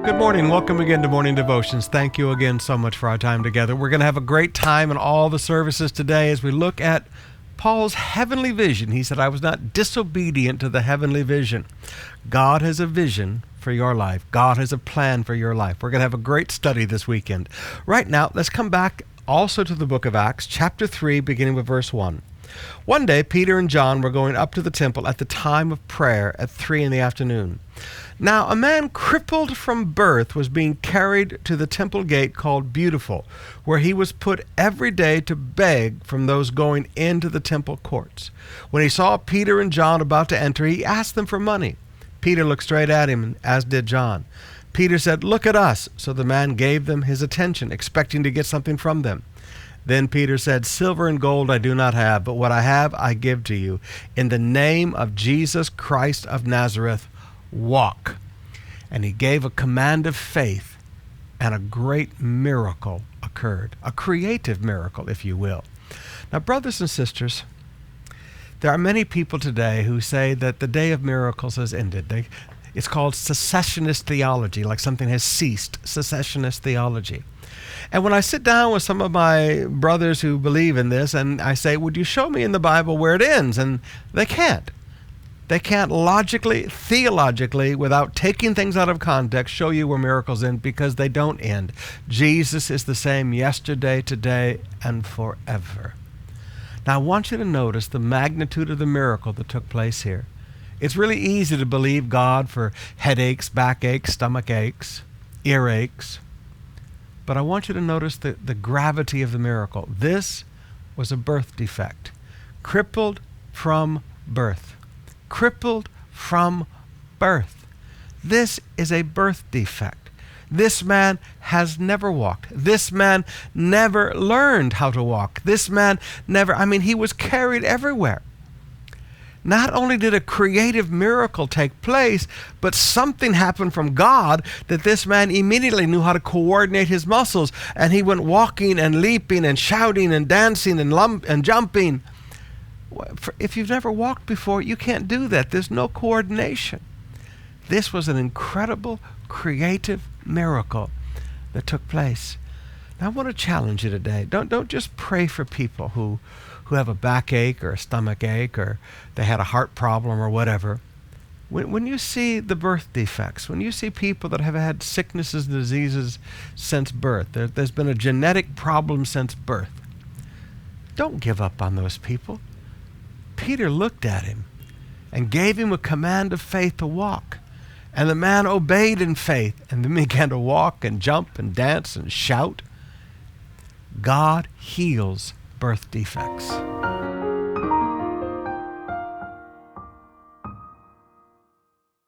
Good morning. Welcome again to Morning Devotions. Thank you again so much for our time together. We're going to have a great time in all the services today as we look at Paul's heavenly vision. He said, I was not disobedient to the heavenly vision. God has a vision for your life. God has a plan for your life. We're going to have a great study this weekend. Right now, let's come back also to the book of Acts, chapter 3, beginning with verse 1. One day, Peter and John were going up to the temple at the time of prayer at 3 in the afternoon. Now, a man crippled from birth was being carried to the temple gate called Beautiful, where he was put every day to beg from those going into the temple courts. When he saw Peter and John about to enter, he asked them for money. Peter looked straight at him, as did John. Peter said, "Look at us." So the man gave them his attention, expecting to get something from them. Then Peter said, "Silver and gold I do not have, but what I have I give to you. In the name of Jesus Christ of Nazareth, walk." And he gave a command of faith, and a great miracle occurred. A creative miracle, if you will. Now, brothers and sisters, there are many people today who say that the day of miracles has ended. It's called cessationist theology, like something has ceased, cessationist theology. And when I sit down with some of my brothers who believe in this, and I say, would you show me in the Bible where it ends? And they can't. They can't logically, theologically, without taking things out of context, show you where miracles end, because they don't end. Jesus is the same yesterday, today, and forever. Now, I want you to notice the magnitude of the miracle that took place here. It's really easy to believe God for headaches, backaches, stomach aches, earaches. But I want you to notice the gravity of the miracle. This was a birth defect. Crippled from birth. Crippled from birth. This is a birth defect. This man has never walked. This man never learned how to walk. This man he was carried everywhere. Not only did a creative miracle take place, but something happened from God that this man immediately knew how to coordinate his muscles, and he went walking and leaping and shouting and dancing and jumping. If you've never walked before, you can't do that. There's no coordination. This was an incredible creative miracle that took place. Now, I want to challenge you today. Don't just pray for people who have a backache or a stomach ache, or they had a heart problem or whatever. When you see the birth defects, when you see people that have had sicknesses and diseases since birth, there's been a genetic problem since birth, don't give up on those people. Peter looked at him and gave him a command of faith to walk. And the man obeyed in faith and then began to walk and jump and dance and shout. God heals birth defects.